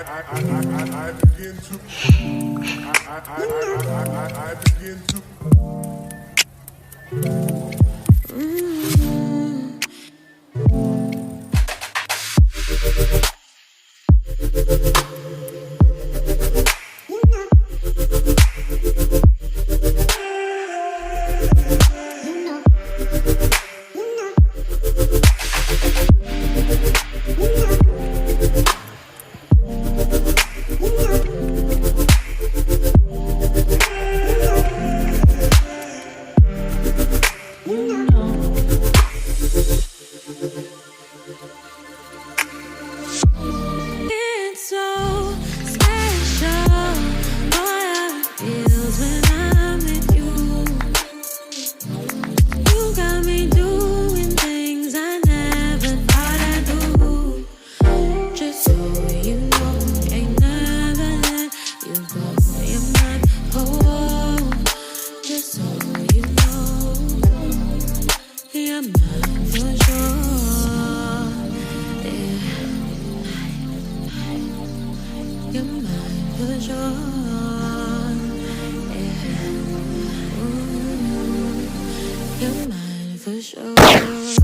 I begin to I begin to It's so special, boy, how it feels when I'm with you. You got me doing things I never thought I'd do. Just so you know, ain't never let you go. You're my home. Just so you know, you're mine for sure. Yeah. You're mine for sure. Yeah. Ooh, you're mine for sure.